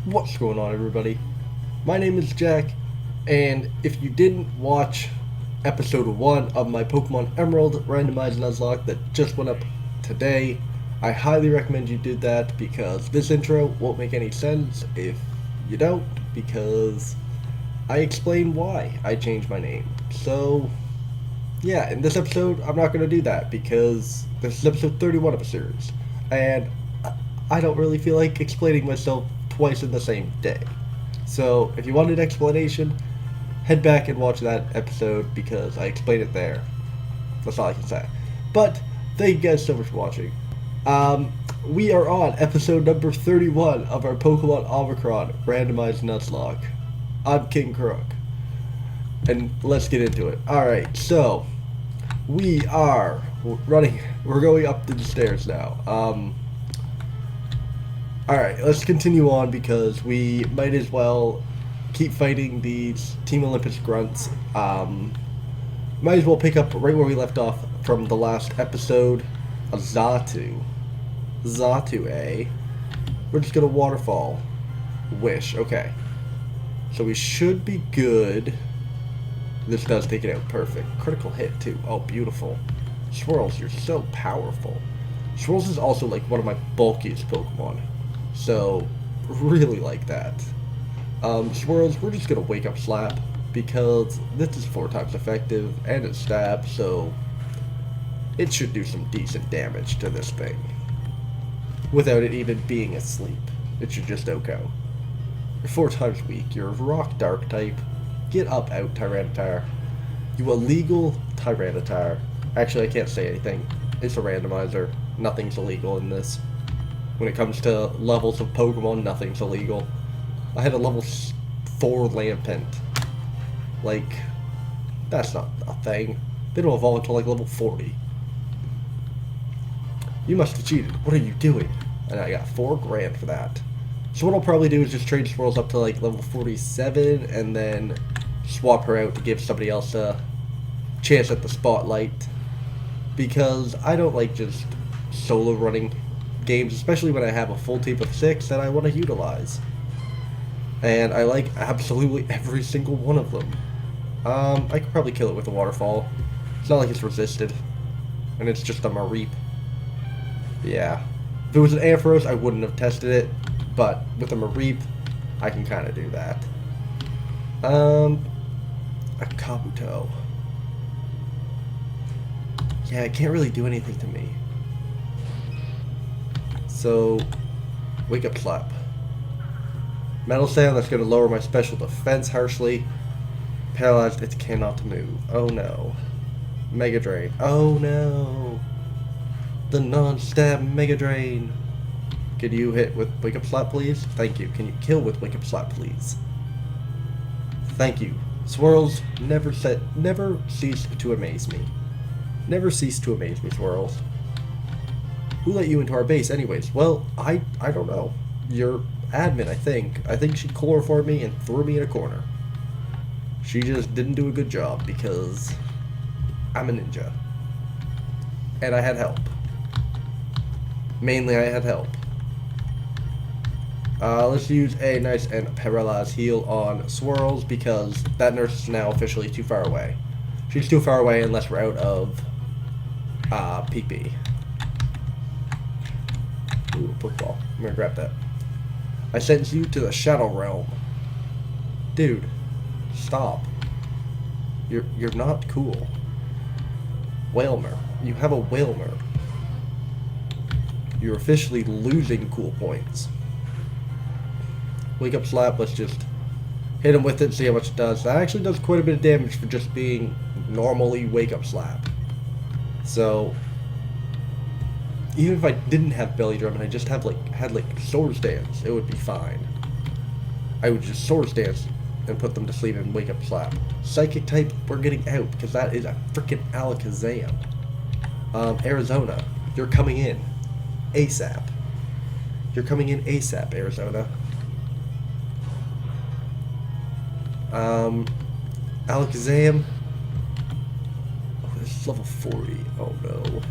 What's going on, everybody? My name is Jack, and if you didn't watch episode 1 of my Pokemon Emerald Randomized Nuzlocke that just went up today, I highly recommend you do that because this intro won't make any sense if you don't, because I explain why I changed my name. So, yeah, in this episode, I'm not going to do that because this is episode 31 of a series, and I don't really feel like explaining myself twice in the same day. So, if you want an explanation, head back and watch that episode because I explain it there. That's all I can say. But, thank you guys so much for watching. We are on episode number 31 of our Pokemon Omicron Randomized Nuzlocke. I'm KingKrook. And let's get into it. Alright, so, we're going up the stairs now. Alright, let's continue on because we might as well keep fighting these Team Olympus grunts. Might as well pick up right where we left off from the last episode. A Xatu. Xatu, eh? We're just gonna waterfall. Wish, okay. So we should be good. This does take it out perfect. Critical hit, too. Oh, beautiful. Swirls, you're so powerful. Swirls is also like one of my bulkiest Pokemon. So, really like that. Swirls, we're just gonna Wake Up Slap because this is 4 times effective and it's stab, so it should do some decent damage to this thing without it even being asleep. It should just OHKO. You're 4 times weak. You're a Rock Dark type. Get up out, Tyranitar. You illegal Tyranitar. Actually, I can't say anything. It's a randomizer. Nothing's illegal in this. When it comes to levels of Pokemon, nothing's illegal. I had a level 4 Lampent. Like, that's not a thing. They don't evolve until like level 40. You must have cheated. What are you doing? And I got 4 grand for that. So what I'll probably do is just trade Swirls up to like level 47 and then swap her out to give somebody else a chance at the spotlight. Because I don't like just solo running games, especially when I have a full team of 6 that I want to utilize. And I like absolutely every single one of them. I could probably kill it with a waterfall. It's not like it's resisted. And it's just a Mareep. Yeah. If it was an Ampharos, I wouldn't have tested it. But with a Mareep, I can kind of do that. A Kabuto. Yeah, it can't really do anything to me. So, Wake Up Slap. Metal Sand, that's going to lower my special defense harshly. Paralyzed, it cannot move. Oh no. Mega Drain. Oh no. The non-stab Mega Drain. Could you hit with Wake Up Slap, please? Thank you. Can you kill with Wake Up Slap, please? Thank you. Swirls, never cease to amaze me. Never cease to amaze me, Swirls. Who let you into our base anyways? Well, I don't know. Your admin, I think. I think she chloroformed me and threw me in a corner. She just didn't do a good job because I'm a ninja. And I had help. Mainly I had help. Let's use a nice and paralyzed heal on Swirls because that nurse is now officially too far away. She's too far away unless we're out of PP. Ooh, football. I'm gonna grab that. I sent you to the Shadow Realm. Dude, stop. You're not cool. Whalmer. You have a Whalmer. You're officially losing cool points. Wake Up Slap, let's just hit him with it and see how much it does. That actually does quite a bit of damage for just being normally Wake Up Slap. So, even if I didn't have Belly Drum and I just had like Swords Dance, it would be fine. I would just Swords Dance and put them to sleep and Wake Up Slap. Psychic type, we're getting out because that is a freaking Alakazam. Arizona, you're coming in ASAP. You're coming in ASAP, Arizona. Alakazam. Oh, this is level 40. Oh no.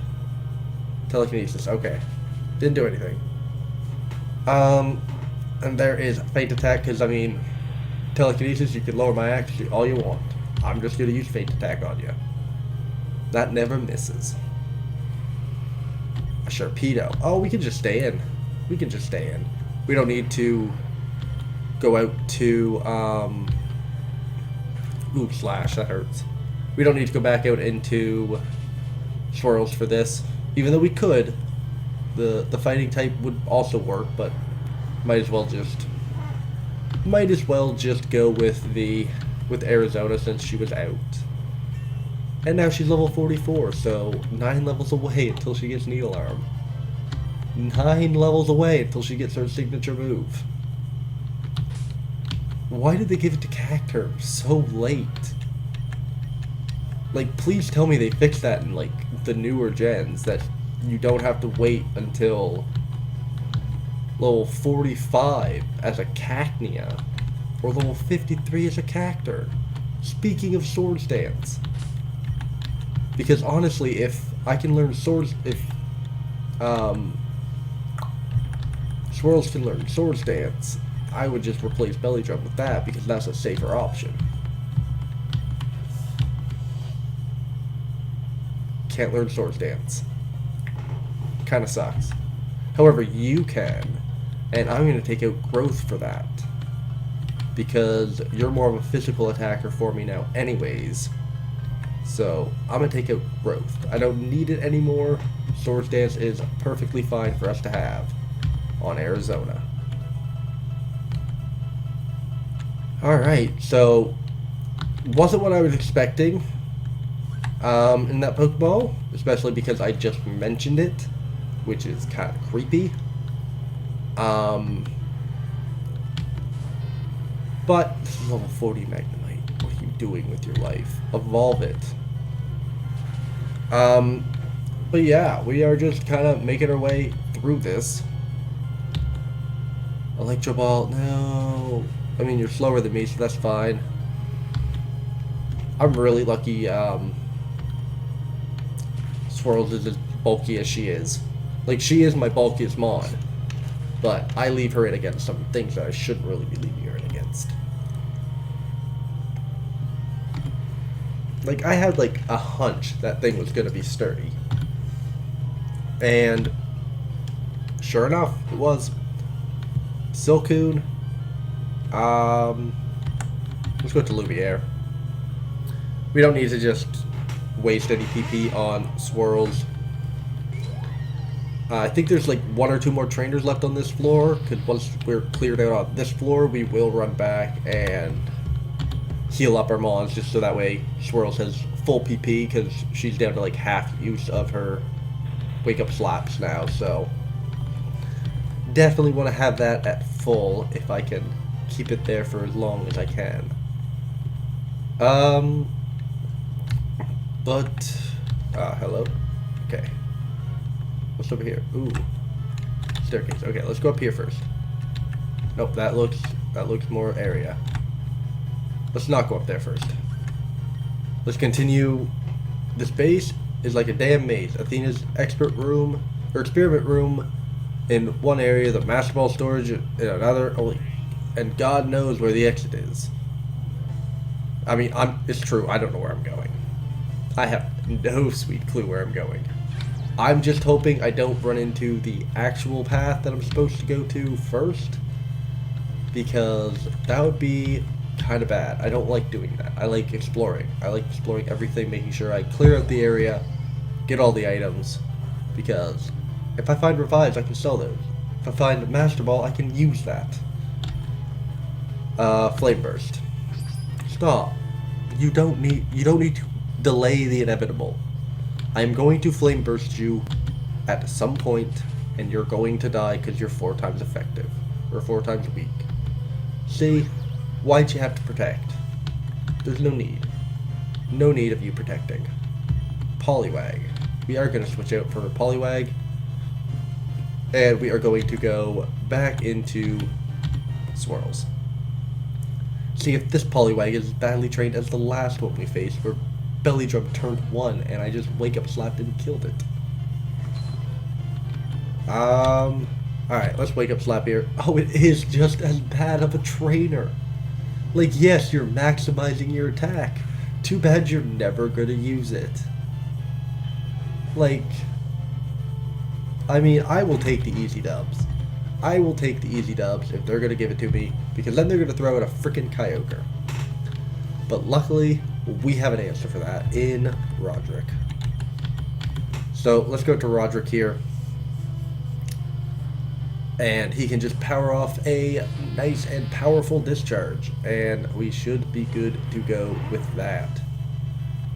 Telekinesis, okay. Didn't do anything. And there is Feint Attack, because, I mean, telekinesis, you can lower my accuracy all you want. I'm just going to use Feint Attack on you. That never misses. A Sharpedo. Oh, we can just stay in. We can just stay in. We don't need to go out to, ooh, Slash, that hurts. We don't need to go back out into Swirls for this. Even though we could, the fighting type would also work, but might as well just go with Arizona since she was out. And now she's level 44, so 9 levels away until she gets Needle Arm. 9 levels away until she gets her signature move. Why did they give it to Cacturne so late? Like, please tell me they fixed that in, like, the newer gens, that you don't have to wait until level 45 as a Cacnea, or level 53 as a Cacturne. Speaking of Swords Dance. Because honestly, if I can learn Swirls can learn Swords Dance, I would just replace Belly Drum with that, because that's a safer option. Can't learn Swords Dance. Kinda sucks. However, you can, and I'm going to take out Growth for that, because you're more of a physical attacker for me now anyways. So, I'm going to take out Growth. I don't need it anymore. Swords Dance is perfectly fine for us to have on Arizona. Alright, so wasn't what I was expecting in that Pokeball, especially because I just mentioned it, which is kind of creepy. But this is level 40 Magnemite. What are you doing with your life? Evolve it. But yeah, we are just kind of making our way through this. Electro Ball, no. I mean, you're slower than me, so that's fine. I'm really lucky Swirls is as bulky as she is. Like, she is my bulkiest Mon. But I leave her in against some things that I shouldn't really be leaving her in against. Like, I had, like, a hunch that thing was gonna be sturdy. And sure enough, it was. Silcoon. Let's go to Lumiere. We don't need to just waste any PP on Swirls. I think there's like 1 or 2 more trainers left on this floor, because once we're cleared out on this floor, we will run back and heal up our Mons, just so that way Swirls has full PP, because she's down to like half use of her Wake Up Slaps now, so definitely want to have that at full if I can keep it there for as long as I can. Hello? Okay. What's over here? Ooh. Staircase. Okay, let's go up here first. Nope, that looks more area. Let's not go up there first. Let's continue. This base is like a damn maze. Athena's expert room, or experiment room in one area, the Master Ball storage in another, and God knows where the exit is. I mean, it's true, I don't know where I'm going. I have no sweet clue where I'm going. I'm just hoping I don't run into the actual path that I'm supposed to go to first, because that would be kind of bad. I don't like doing that. I like exploring. I like exploring everything, making sure I clear out the area, get all the items, because if I find revives, I can sell those. If I find Master Ball, I can use that. Flame Burst. Stop. You don't need to delay the inevitable. I'm going to Flame Burst you at some point, and you're going to die because you're 4 times effective. Or 4 times weak. See? Why'd you have to protect? There's no need. No need of you protecting. Poliwag. We are going to switch out for Poliwag. And we are going to go back into Swirls. See if this Poliwag is as badly trained as the last one we faced, where Belly Drum turned 1 and I just Wake Up Slapped and killed it. Alright, let's wake up Slap here. Oh, it is just as bad of a trainer. Like, yes, you're maximizing your attack. Too bad you're never gonna use it. Like, I mean, I will take the easy dubs. I will take the easy dubs if they're gonna give it to me, because then they're gonna throw out a freaking Kyogre. But luckily, we have an answer for that in Roderick. So let's go to Roderick here. And he can just power off a nice and powerful discharge. And we should be good to go with that.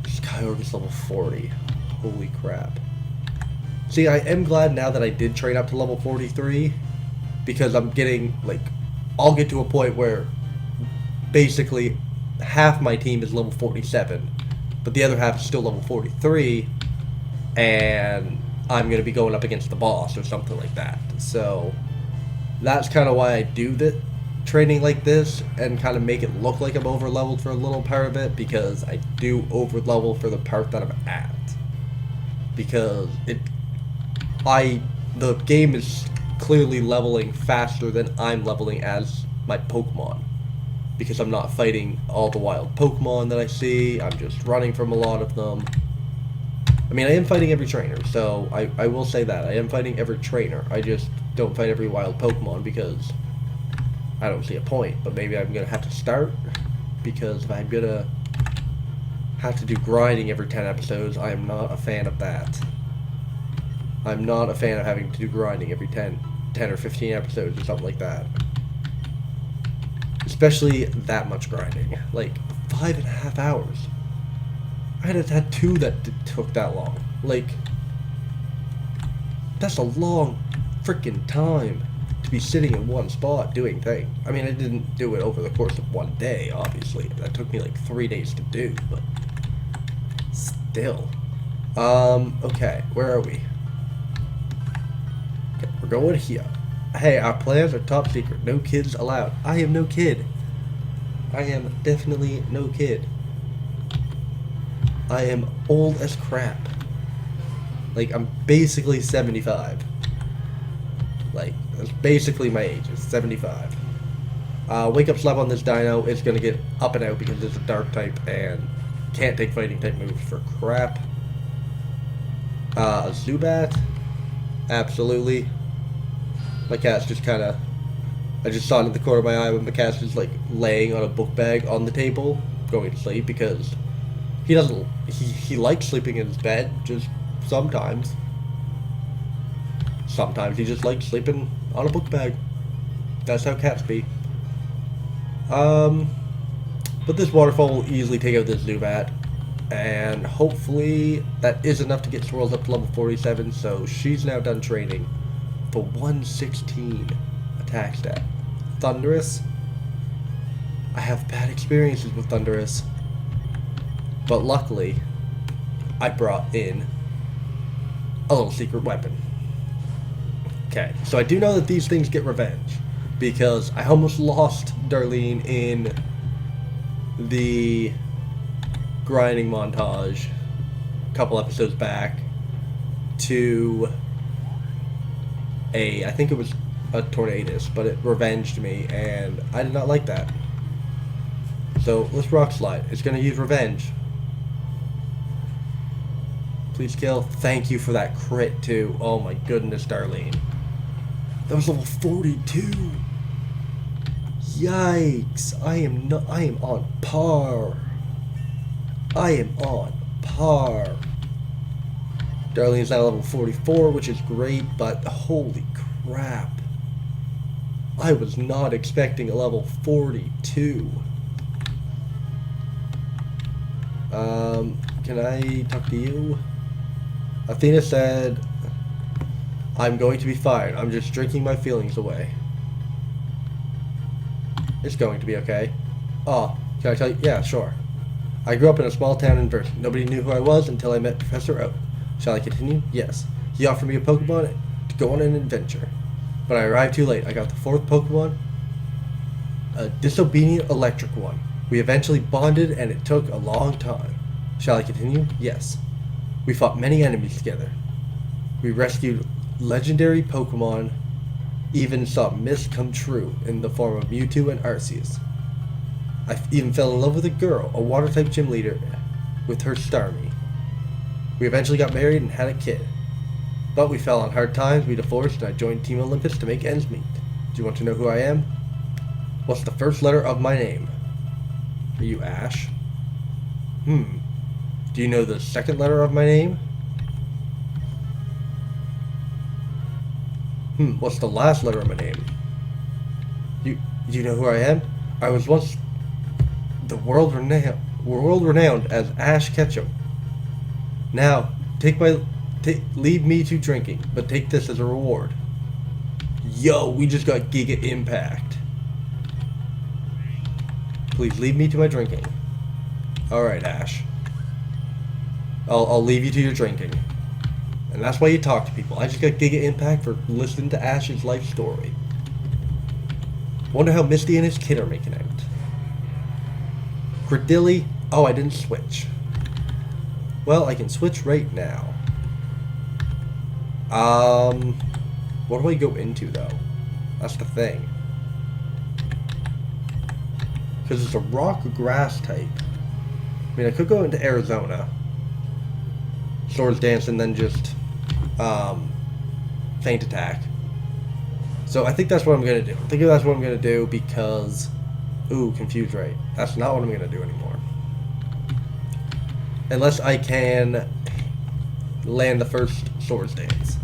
This Kyogre is level 40. Holy crap. See, I am glad now that I did train up to level 43. Because I'm getting, like, I'll get to a point where basically half my team is level 47. But the other half is still level 43. And I'm going to be going up against the boss or something like that. So that's kind of why I do the training like this and kind of make it look like I'm over leveled for a little part of it, because I do over level for the part that I'm at. Because the game is clearly leveling faster than I'm leveling as my Pokemon. Because I'm not fighting all the wild Pokemon that I see, I'm just running from a lot of them. I mean, I am fighting every trainer, so I will say that. I am fighting every trainer. I just don't fight every wild Pokemon because I don't see a point. But maybe I'm going to have to start, because if I'm going to have to do grinding every 10 episodes, I am not a fan of that. I'm not a fan of having to do grinding every 10 or 15 episodes or something like that. Especially that much grinding. Like, 5.5 hours. I had a tattoo that took that long. Like, that's a long freaking time to be sitting in one spot doing things. I mean, I didn't do it over the course of one day, obviously. That took me like 3 days to do, but still. Okay, where are we? Okay, we're going here. Hey, our plans are top secret. No kids allowed. I am no kid. I am definitely no kid. I am old as crap. Like, I'm basically 75. Like, that's basically my age. It's 75. Wake Up Slap on this dino is going to get up and out because it's a dark type and can't take fighting type moves for crap. Zubat? Absolutely. My cat's just kind of... I just saw it in the corner of my eye when my cat's just, like, laying on a book bag on the table, going to sleep, because he doesn't... He likes sleeping in his bed, just sometimes. Sometimes he just likes sleeping on a book bag. That's how cats be. But this waterfall will easily take out this Zubat. And hopefully that is enough to get Swirls up to level 47. So she's now done training for 116 attack stat. Thundurus. I have bad experiences with Thundurus. But luckily, I brought in a little secret weapon. Okay, so I do know that these things get revenge, because I almost lost Darlene in the grinding montage a couple episodes back to I think it was a Tornadus, but it revenged me, and I did not like that. So let's Rock Slide. It's going to use revenge. Please kill. Thank you for that crit too. Oh my goodness, Darlene. That was level 42. Yikes. I am on par. I am on par. Darlene's now level 44, which is great, but holy crap. I was not expecting a level 42. Can I talk to you? Athena said, I'm going to be fine. I'm just drinking my feelings away. It's going to be okay. Oh, can I tell you? Yeah, sure. I grew up in a small town in Verse. Nobody knew who I was until I met Professor Oak. Shall I continue? Yes. He offered me a Pokemon to go on an adventure. But I arrived too late. I got the 4th Pokemon, a disobedient electric one. We eventually bonded, and it took a long time. Shall I continue? Yes. We fought many enemies together. We rescued legendary Pokemon Even saw myths come true in the form of Mewtwo and Arceus. I even fell in love with a girl, a water-type gym leader, with her Starmie. We eventually got married and had a kid. But we fell on hard times, we divorced, and I joined Team Olympus to make ends meet. Do you want to know who I am? What's the first letter of my name? Are you Ash? Do you know the second letter of my name? What's the last letter of my name? You know who I am? I was once the world renowned as Ash Ketchum. Now, leave me to drinking, but take this as a reward. Yo, we just got Giga Impact. Please leave me to my drinking. Alright, Ash. I'll leave you to your drinking. And that's why you talk to people. I just got Giga Impact for listening to Ash's life story. Wonder how Misty and his kid are making out. Credilli. Oh, I didn't switch. Well, I can switch right now. What do I go into, though? That's the thing. Because it's a rock or grass type. I mean, I could go into Arizona. Swords Dance and then just, Feint Attack. So I think that's what I'm going to do. I think that's what I'm going to do because... Ooh, Confuse Ray. That's not what I'm going to do anymore. Unless I can land the first Swords Dance.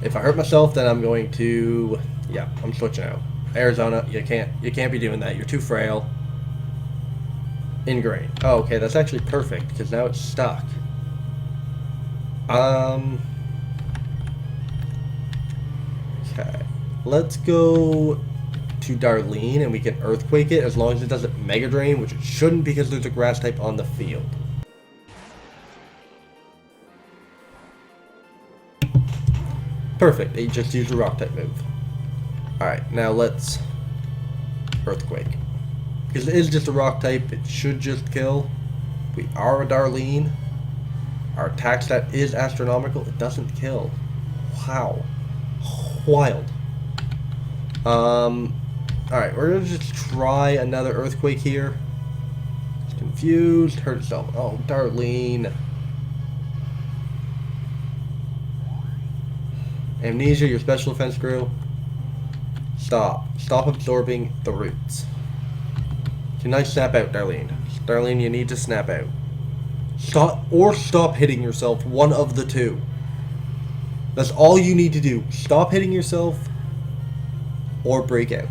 If I hurt myself, then I'm going to... Yeah, I'm switching out. Arizona, you can't be doing that. You're too frail. Ingrain. Oh, okay, that's actually perfect, because now it's stuck. Okay. Let's go to Darlene, and we can Earthquake it, as long as it doesn't Mega Drain, which it shouldn't because there's a Grass type on the field. Perfect, they just used a Rock type move. Alright, now let's Earthquake. Because it is just a Rock type, it should just kill. We are a Darlene. Our attack stat is astronomical, it doesn't kill. Wow. Wild. Alright, we're gonna just try another Earthquake here. It's confused, hurt itself. Oh, Darlene. Amnesia, your special defense grew. Stop. Stop absorbing the roots. Can I snap out, Darlene? Darlene, you need to snap out. Stop hitting yourself. One of the two. That's all you need to do. Stop hitting yourself or break out.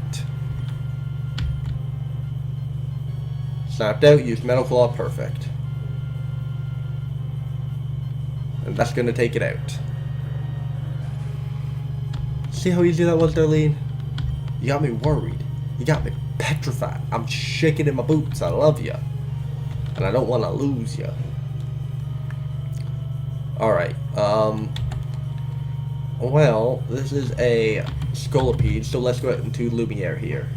Snapped out, use Metal Claw, perfect. And that's going to take it out. See how easy that was, Darlene? You got me worried. You got me petrified. I'm shaking in my boots. I love you. And I don't want to lose you. Alright, well, this is a Scolipede, so let's go out into Lumiere here.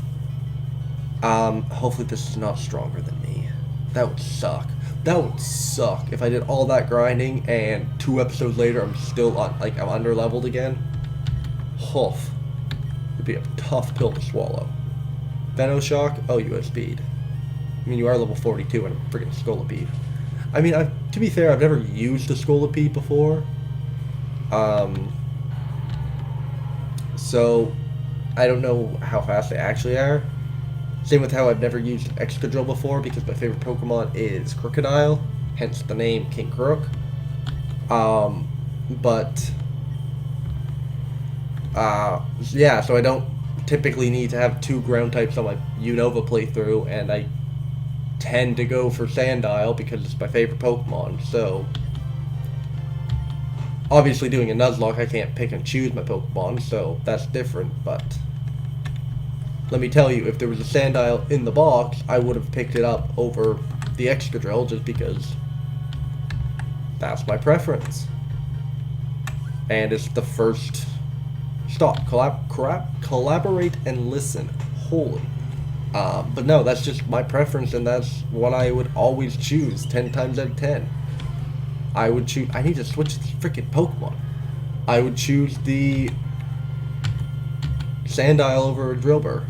Hopefully this is not stronger than me. That would suck. That would suck if I did all that grinding and 2 episodes later I'm still on, like, I'm under-leveled again. Huff. It'd be a tough pill to swallow. Venoshock? Oh, you have speed. I mean, you are level 42 and a freaking Scolipede. I mean, to be fair, I've never used a Scolipede before. So, I don't know how fast they actually are. Same with how I've never used Excadrill before, because my favorite Pokemon is Crocodile, hence the name KingKrook. Yeah, so I don't typically need to have 2 ground types on my Unova playthrough, and I tend to go for Sandile because it's my favorite Pokemon, so obviously doing a Nuzlocke I can't pick and choose my Pokemon, so that's different, but let me tell you, if there was a Sandile in the box, I would have picked it up over the Excadrill just because that's my preference. And it's the first... Stop. Collaborate and listen. Holy. But no, that's just my preference, and that's what I would always choose 10 times out of 10. I would choose... I need to switch this freaking Pokemon. I would choose the Sandile over a Drillbur.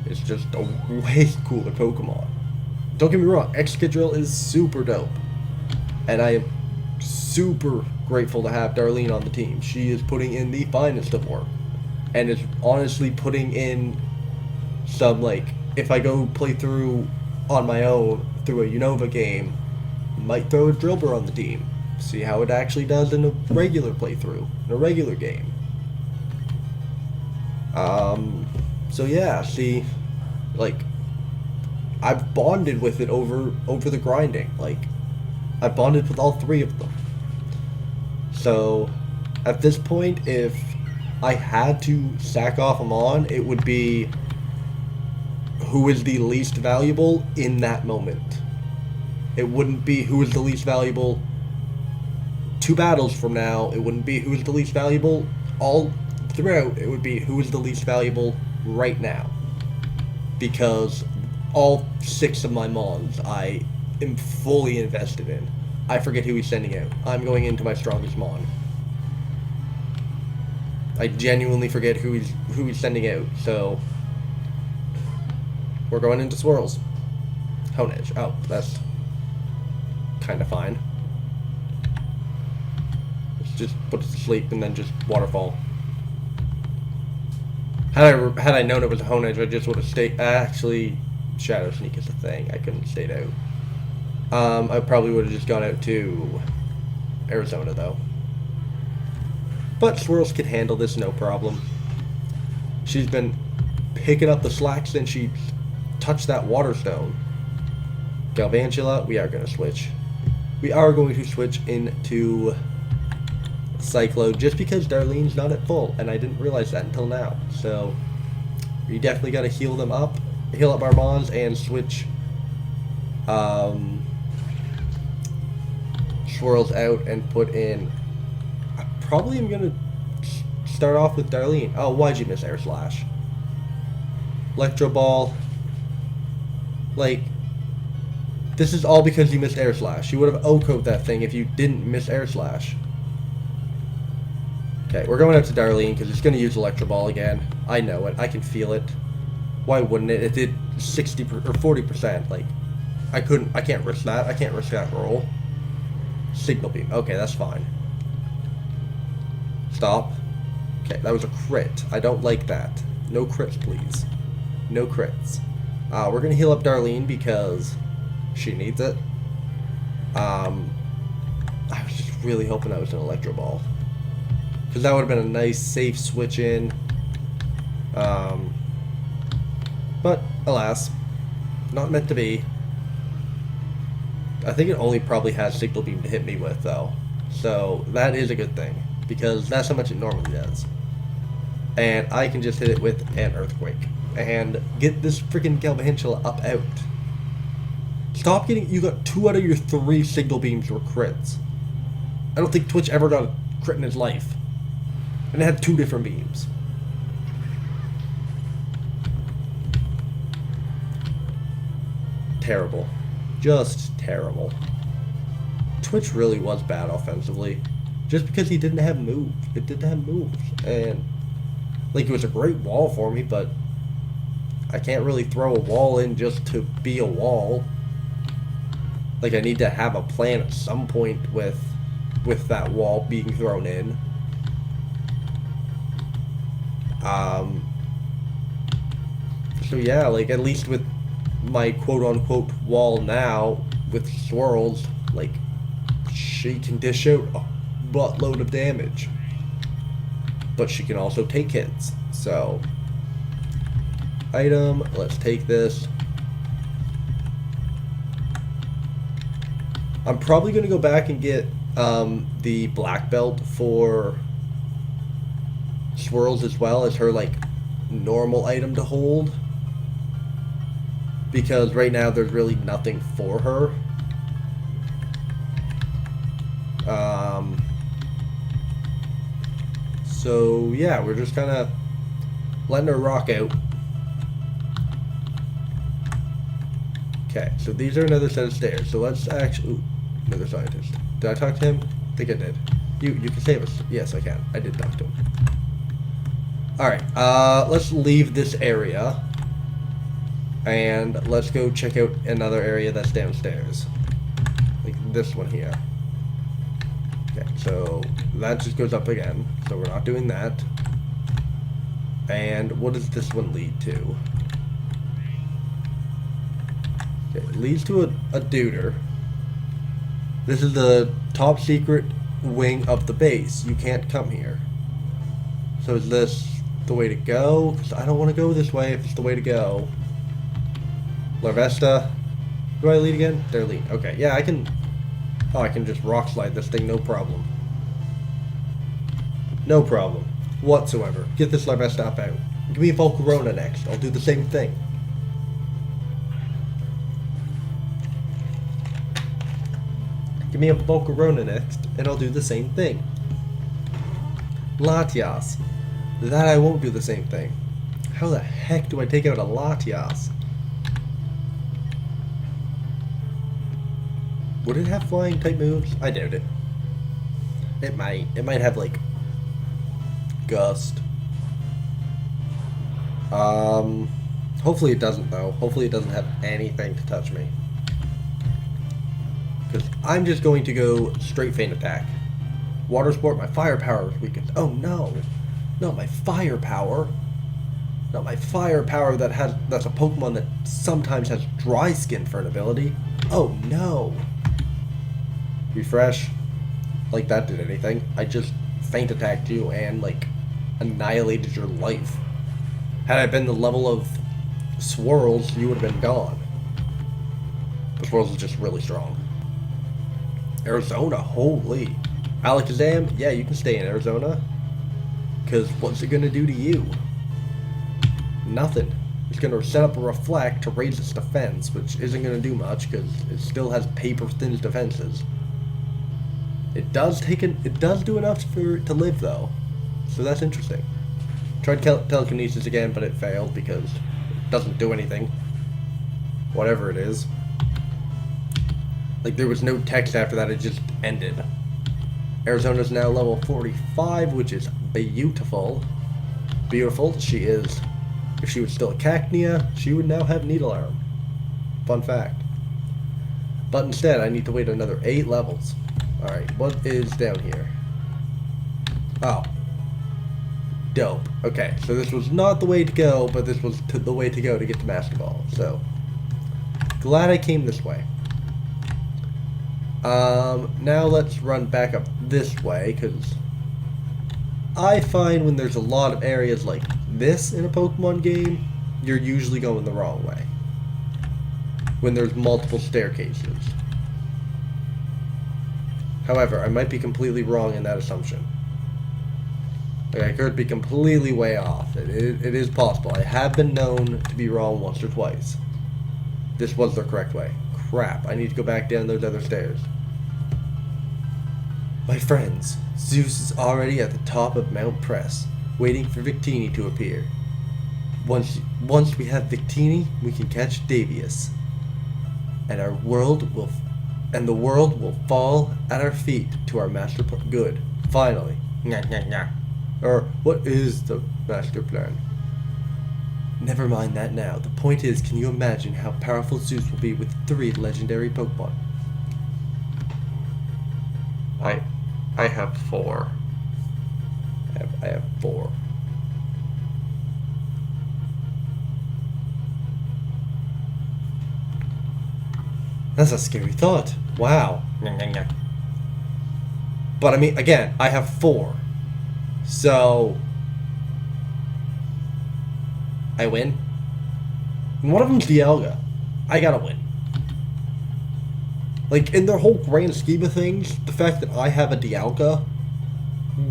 It's just a way cooler Pokemon. Don't get me wrong, Excadrill is super dope. And I am super grateful to have Darlene on the team. She is putting in the finest of work. And is honestly putting in some, like, if I go play through on my own through a Unova game, might throw a Drillbur on the team. See how it actually does in a regular playthrough, in a regular game. So yeah, see, like, I've bonded with it over the grinding. Like, I've bonded with all three of them. So, at this point, if I had to sack off Amon, it would be who is the least valuable in that moment. It wouldn't be who is the least valuable 2 battles from now. It wouldn't be who is the least valuable all throughout. It would be who is the least valuable right now. Because all 6 of my Mons I am fully invested in. I forget who he's sending out. I'm going into my strongest Mon. I genuinely forget who he's sending out, so we're going into Swirls. Honedge. Oh, that's kind of fine. Let's just put it to sleep and then just Waterfall. Had I known it was a Honedge, I just would have stayed. Actually, Shadow Sneak is a thing. I couldn't have stayed out. I probably would have just gone out to Arizona though. But Swirls can handle this no problem. She's been picking up the slack since she touched that Waterstone. Galvantula, we are going to switch. We are going to switch into Cyclo just because Darlene's not at full, and I didn't realize that until now. So we definitely got to heal them up, heal up our Mons, and switch Swirls out and put in. I probably am going to start off with Darlene. Oh, why'd you miss Air Slash? Electro Ball. Like, this is all because you missed Air Slash. You would have O-code that thing if you didn't miss Air Slash. Okay, we're going out to Darlene because it's going to use Electro Ball again. I know it. I can feel it. Why wouldn't it? It did 60 or 40%. Like, I can't risk that. I can't risk that roll. Signal Beam. Okay, that's fine. Stop. Okay, that was a crit. I don't like that. No crits, please. No crits. We're going to heal up Darlene because she needs it. I was just really hoping that was an Electro Ball. Because that would have been a nice, safe switch in. But, alas, not meant to be. I think it only probably has Signal Beam to hit me with, though. So, that is a good thing. Because that's how much it normally does. And I can just hit it with an Earthquake. And get this freaking Galvantula up out. Stop getting... You got 2 out of your 3 Signal Beams were crits. I don't think Twitch ever got a crit in his life. And it had 2 different beams. Terrible. Just terrible. Twitch really was bad offensively. Just because he didn't have moves. It didn't have moves. And, like, it was a great wall for me, but I can't really throw a wall in just to be a wall. Like, I need to have a plan at some point with that wall being thrown in. So yeah, like, at least with my quote-unquote wall now, with Swirls, like, she can dish out a buttload of damage. But she can also take hits, so... Item, let's take this. I'm probably going to go back and get the black belt for Swirls as well as her, like, normal item to hold. Because right now there's really nothing for her. So yeah, we're just kind of letting her rock out. Okay, so these are another set of stairs. So let's actually... Ooh, another scientist. Did I talk to him? I think I did. You can save us. Yes, I can. I did talk to him. Alright, let's leave this area. And let's go check out another area that's downstairs. Like this one here. Okay, so that just goes up again. So we're not doing that. And what does this one lead to? Okay, it leads to a duder. This is the top secret wing of the base. You can't come here. So is this the way to go? 'Cause I don't want to go this way if it's the way to go. Larvesta. Do I lead again? There lead. Okay, yeah, I can... Oh, I can just rock slide this thing, no problem. No problem. Whatsoever. Get this Larvesta up out. Give me a Volcarona next. I'll do the same thing. Give me a Volcarona next, and I'll do the same thing. Latias. That I won't do the same thing. How the heck do I take out a Latias? Would it have flying type moves? I doubt it. It might. It might have like Gust. Hopefully it doesn't though. Hopefully it doesn't have anything to touch me. Because I'm just going to go straight Feint Attack. Water Sport, my firepower is weakened. Oh no. Not my firepower. Not my firepower that's a Pokemon that sometimes has Dry Skin for an ability. Oh no. Refresh. Like that did anything. I just Feint Attacked you and like annihilated your life. Had I been the level of Swirls, you would have been gone. The Swirls is just really strong. Arizona, holy. Alakazam, yeah, you can stay in Arizona. Because what's it going to do to you? Nothing. It's going to set up a Reflect to raise its defense, which isn't going to do much because it still has paper-thin defenses. It does do enough for it to live though, so that's interesting. Tried telekinesis again, but it failed because it doesn't do anything. Whatever it is. Like there was no text after that; it just ended. Arizona's now level 45, which is beautiful. Beautiful. She is. If she was still a Cacnea, she would now have Needle Arm. Fun fact. But instead, I need to wait another 8 levels. Alright, what is down here? Oh. Dope. Okay, so this was not the way to go, but this was the way to go to get to Master Ball. So, glad I came this way. Now let's run back up this way, because I find when there's a lot of areas like this in a Pokemon game, you're usually going the wrong way. When there's multiple staircases. However, I might be completely wrong in that assumption. Like, I could be completely way off. It is possible. I have been known to be wrong once or twice. This was the correct way. Crap, I need to go back down those other stairs. My friends, Zeus is already at the top of Mount Press, waiting for Victini to appear. Once we have Victini, we can catch Davius. And the world will fall at our feet to our master plan. Good. Finally. Nyah, nyah, nyah. Or, what is the master plan? Never mind that now. The point is, can you imagine how powerful Zeus will be with 3 legendary Pokemon? I have 4. I have 4. That's a scary thought. Wow. But I mean, again, I have 4. So I win. And one of them's Dialga. I gotta win. Like, in their whole grand scheme of things, the fact that I have a Dialga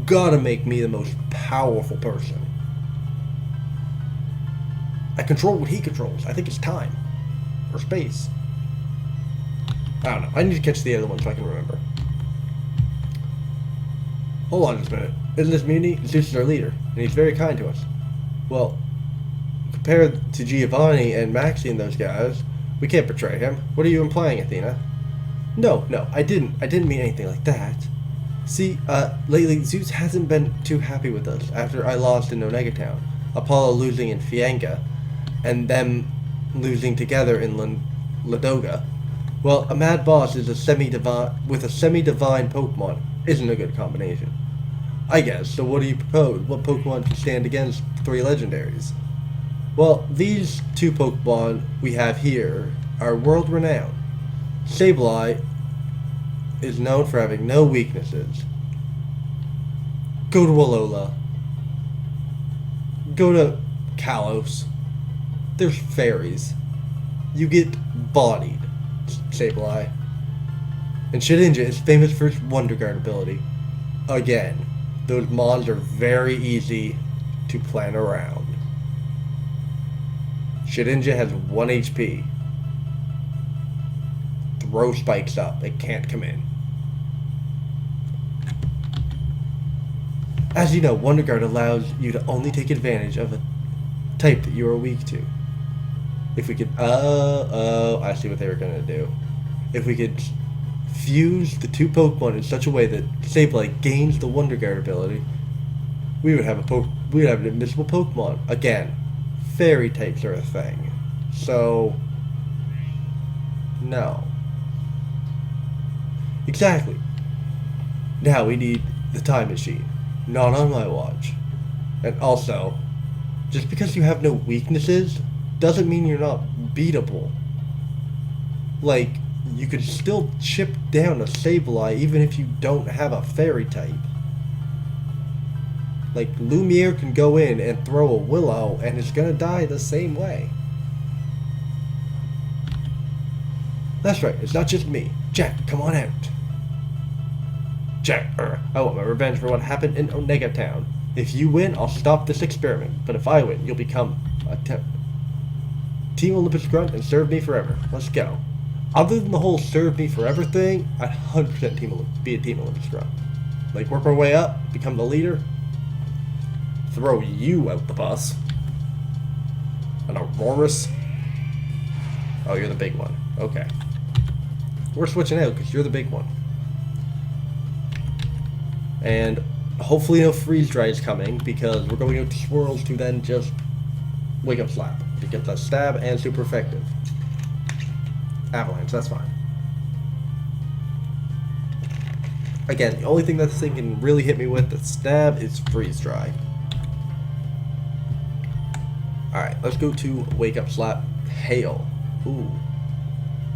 gotta make me the most powerful person. I control what he controls. I think it's time. Or space. I don't know. I need to catch the other one so I can remember. Hold on just a minute. Isn't this Muni? Zeus is our leader, and he's very kind to us. Well, compared to Giovanni and Maxie and those guys, we can't betray him. What are you implying, Athena? No, I didn't mean anything like that. See, lately Zeus hasn't been too happy with us after I lost in Onega Town, Apollo losing in Fianga, and them losing together in Ladoga. Well, a mad boss is a semi-divine with a semi-divine Pokemon isn't a good combination. I guess. So what do you propose? What Pokemon can stand against 3 legendaries? Well, these 2 Pokemon we have here are world-renowned. Sableye is known for having no weaknesses. Go to Alola. Go to Kalos. There's fairies. You get bodied, Sableye. And Shedinja is famous for its Wonder Guard ability. Again, those mons are very easy to plan around. Shedinja has 1 HP. Throw spikes up. It can't come in. As you know, Wonder Guard allows you to only take advantage of a type that you are weak to. If we could... I see what they were going to do. If we could fuse the 2 Pokemon in such a way that Sableye gains the Wonder Guard ability, we would have an invincible Pokemon. Again, fairy types are a thing. So... no. Exactly. Now we need the time machine. Not on my watch. And also, just because you have no weaknesses doesn't mean you're not beatable. Like, you could still chip down a Sableye even if you don't have a fairy type. Like, Lumiere can go in and throw a Willow and it's gonna die the same way. That's right, it's not just me. Jack, come on out. Jack, I want my revenge for what happened in Onega Town. If you win, I'll stop this experiment. But if I win, you'll become a Team Olympus grunt and serve me forever. Let's go. Other than the whole serve me forever thing, I'd 100% be a Team Olympus grunt. Like, work our way up, become the leader, throw you out the bus. An Aurorus. Oh, you're the big one. Okay. We're switching out because you're the big one. And hopefully no freeze dry is coming because we're going out to swirls to then just wake up slap to get the stab and super effective. Avalanche, that's fine. Again, the only thing that this thing can really hit me with, the stab, is freeze dry. Alright, let's go to wake up slap. Hail. Ooh.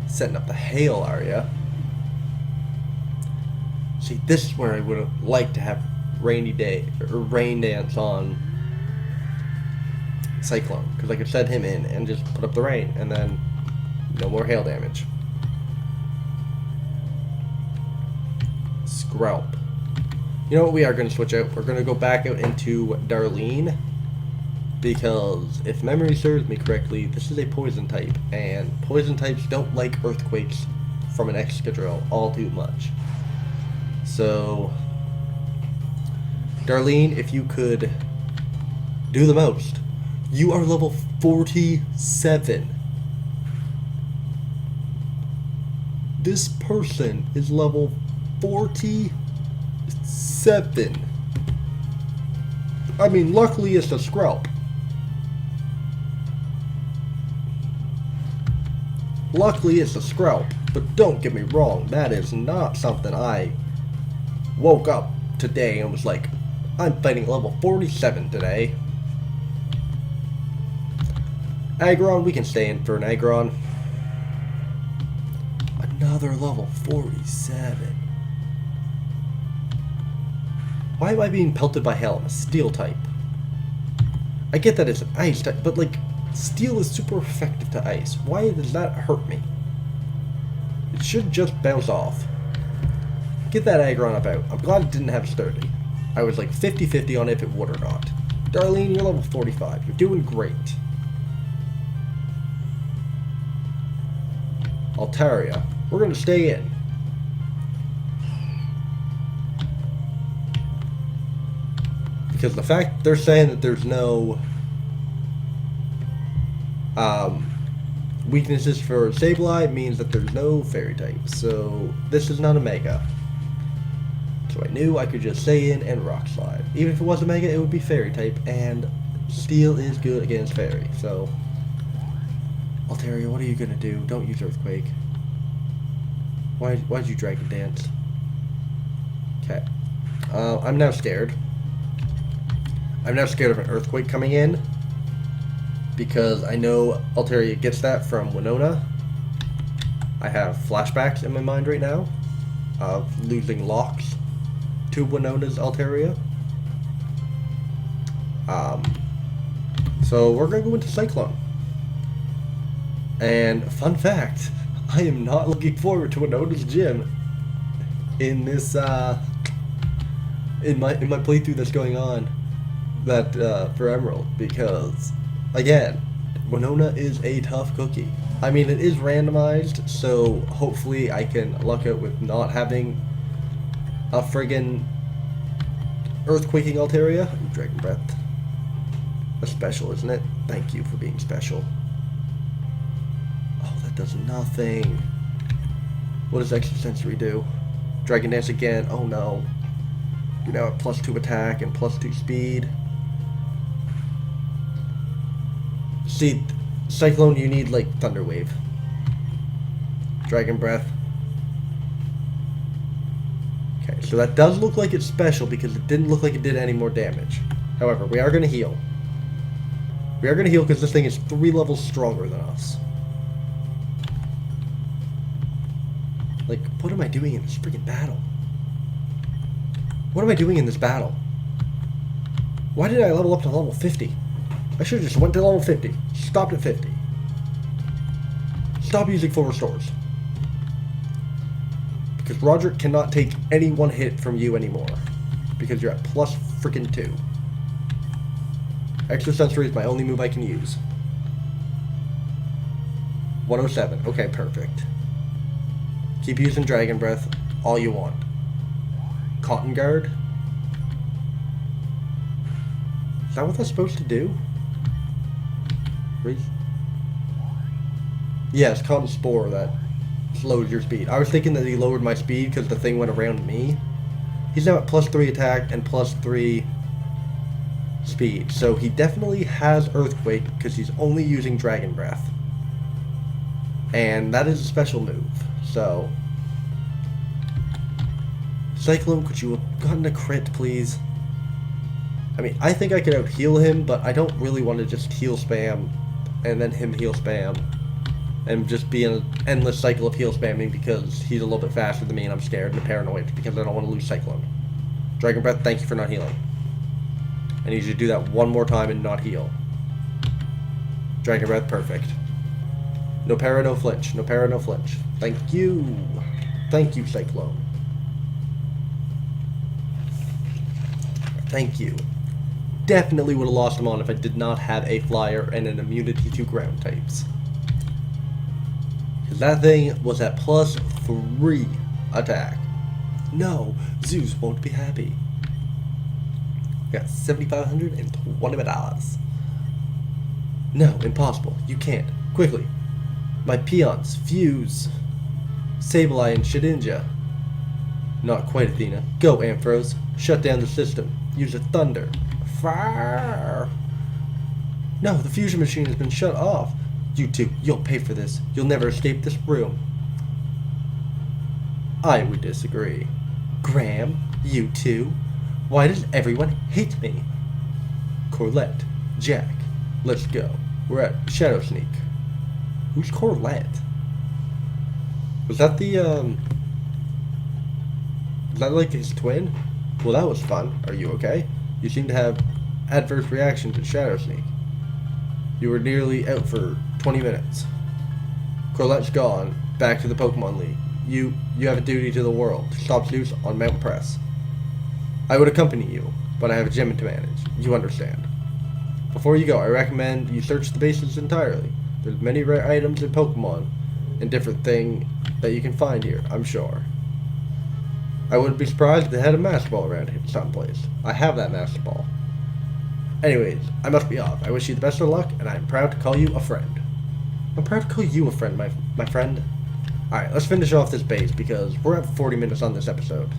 Setting up the hail area. See, this is where I would have liked to have rainy day or rain dance on Cyclone, because I could set him in and just put up the rain, and then no more hail damage. Skrelp. You know what? We are going to switch out. We're going to go back out into Darlene, because if memory serves me correctly, this is a poison type, and poison types don't like earthquakes from an Excadrill all too much. So, Darlene, if you could do the most. You are level 47. This person is level 47. I mean, luckily it's a Skrelp. Luckily it's a Skrelp, but don't get me wrong, that is not something I woke up today and was like, I'm fighting level 47 today. Aggron, we can stay in for an Aggron. Another level 47. Why am I being pelted by hail? I'm a steel type. I get that it's an ice type, but like, steel is super effective to ice. Why does that hurt me? It should just bounce off. Get that Aggron up out. I'm glad it didn't have sturdy. I was like 50-50 on if it would or not. Darlene, you're level 45. You're doing great. Altaria, we're going to stay in. Because the fact they're saying that there's no weaknesses for Sableye means that there's no fairy type. So this is not a Mega. So I knew I could just stay in and rock slide. Even if it was a mega, it would be fairy type, and steel is good against fairy. So, Altaria, what are you gonna do? Don't use earthquake. Why'd you dragon dance? Okay. I'm now scared. I'm now scared of an earthquake coming in, because I know Altaria gets that from Winona. I have flashbacks in my mind right now of losing locks to Winona's Altaria. So we're going to go into Cyclone. And fun fact, I am not looking forward to Winona's gym in this in my playthrough that's going on that for Emerald, because again, Winona is a tough cookie. I mean, it is randomized, so hopefully I can luck out with not having a friggin' earthquaking Altaria. Ooh, Dragon Breath. That's special, isn't it? Thank you for being special. Oh, that does nothing. What does Extra Sensory do? Dragon Dance again. Oh no. You're now at +2 attack and +2 speed. See, Cyclone, you need like Thunder Wave. Dragon Breath. Okay, so that does look like it's special because it didn't look like it did any more damage. However, we are going to heal. We are going to heal because this thing is 3 levels stronger than us. Like, what am I doing in this freaking battle? What am I doing in this battle? Why did I level up to level 50? I should have just went to level 50. Stopped at 50. Stop using full restores. Because Roderick cannot take any one hit from you anymore. Because you're at +2. Extra Sensory is my only move I can use. 107. Okay, perfect. Keep using Dragon Breath all you want. Cotton Guard? Is that what that's supposed to do? Yes, Cotton Spore that slows your speed. I was thinking that he lowered my speed because the thing went around me. He's now at +3 attack and +3 speed. So he definitely has Earthquake because he's only using Dragon Breath. And that is a special move. So, Cyclone, could you have gotten a crit, please? I mean, I think I could out-heal him, but I don't really want to just heal spam and then him heal spam and just be in an endless cycle of heal spamming because he's a little bit faster than me and I'm scared and paranoid because I don't want to lose Cyclone. Dragon Breath, thank you for not healing. I need you to do that one more time and not heal. Dragon Breath, perfect. No para, no flinch. No para, no flinch. Thank you. Thank you, Cyclone. Thank you. Definitely would have lost him on if I did not have a flyer and an immunity to ground types. Because that thing was at +3 attack. No, Zeus won't be happy. We got $7,520. No, impossible. You can't. Quickly. My peons, Fuse, Sableye, and Shedinja. Not quite, Athena. Go, Amphros. Shut down the system. Use a thunder. Fire! No, the fusion machine has been shut off. You two, you'll pay for this. You'll never escape this room. I would disagree. Graham, you two. Why does everyone hate me? Corlett, Jack, let's go. We're at Shadow Sneak. Who's Corlett? Was that the, was that like his twin? Well, that was fun. Are you okay? You seem to have adverse reaction to Shadow Sneak. You were nearly out for 20 minutes. Corlett's gone. Back to the Pokemon League. You have a duty to the world. Stop Zeus on Mount Press. I would accompany you, but I have a gym to manage. You understand. Before you go, I recommend you search the bases entirely. There's many rare items in Pokemon and different things that you can find here, I'm sure. I wouldn't be surprised if they had a Master Ball around here someplace. I have that Master Ball. Anyways, I must be off. I wish you the best of luck, and I'm proud to call you a friend. I'm proud to call you a friend, my friend. Alright, let's finish off this base, because we're at 40 minutes on this episode.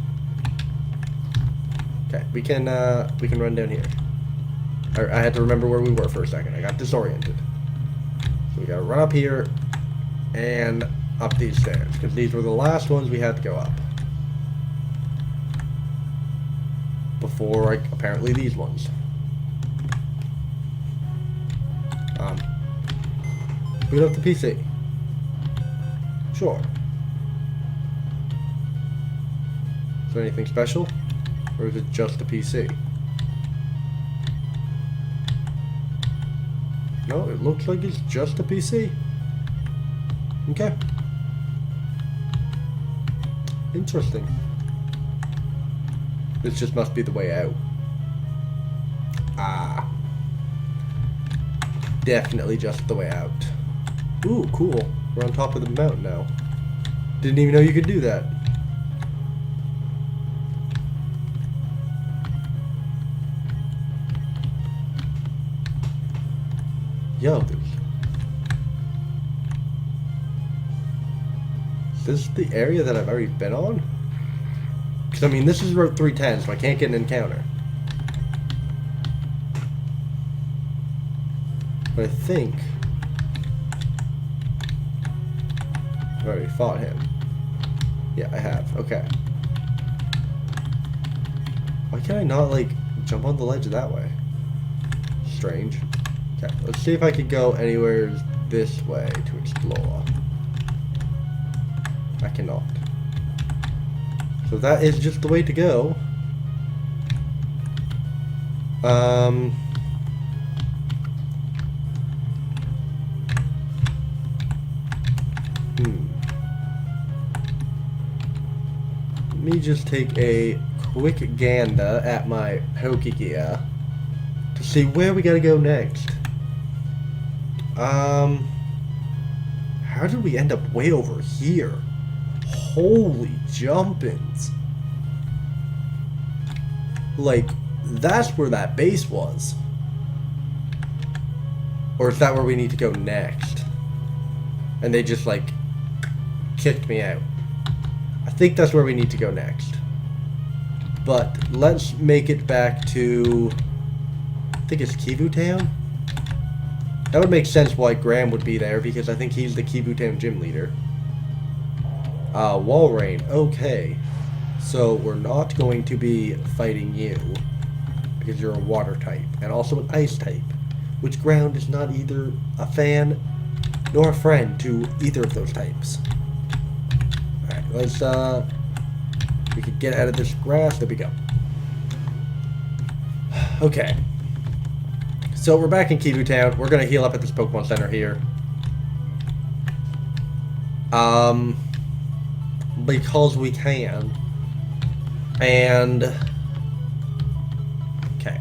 Okay, we can run down here. I had to remember where we were for a second. I got disoriented. So we gotta run up here and up these stairs, because these were the last ones we had to go up. Before, like, apparently these ones. Boot up the PC. Sure. Is there anything special? Or is it just a PC? No, it looks like it's just a PC. Okay. Interesting. This just must be the way out. Ah. Definitely just the way out. Ooh, cool. We're on top of the mountain now. Didn't even know you could do that. Yo, dude. Is this the area that I've already been on? Because, I mean, this is Route 310, so I can't get an encounter. But I think I've already fought him. Yeah, I have. Okay. Why can't I not, like, jump on the ledge that way? Strange. Okay, let's see if I can go anywhere this way to explore. I cannot. So that is just the way to go. Let me just take a quick gander at my Pokegear to see where we gotta go next. How did we end up way over here? Holy jumpins. Like, that's where that base was. Or is that where we need to go next? And they just, like, kicked me out. I think that's where we need to go next. But let's make it back to, I think it's Kivu Town? That would make sense why Graham would be there, because I think he's the Kivu Town gym leader. Walrein, okay. So we're not going to be fighting you, because you're a water type, and also an ice type, which Ground is not either a fan nor a friend to either of those types. Alright, let's, we can get out of this grass. There we go. Okay. So we're back in Kivu Town. We're gonna heal up at this Pokemon Center here. Because we can. And okay.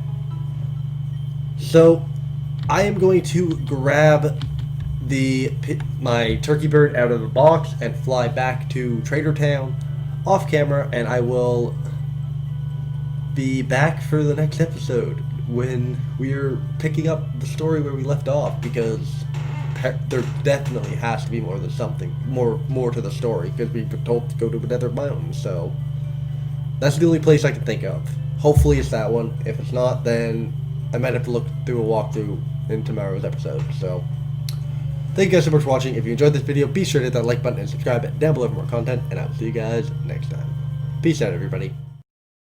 So I am going to grab my turkey bird out of the box and fly back to Trader Town off camera, and I will be back for the next episode when we're picking up the story where we left off, because there definitely has to be more than something more to the story, because we've been told to go to another mountain. So that's the only place I can think of. Hopefully it's that one. If it's not, then I might have to look through a walkthrough in tomorrow's episode. So thank you guys so much for watching. If you enjoyed this video, be sure to hit that like button and subscribe down below for more content, and I'll see you guys next time. Peace out, everybody.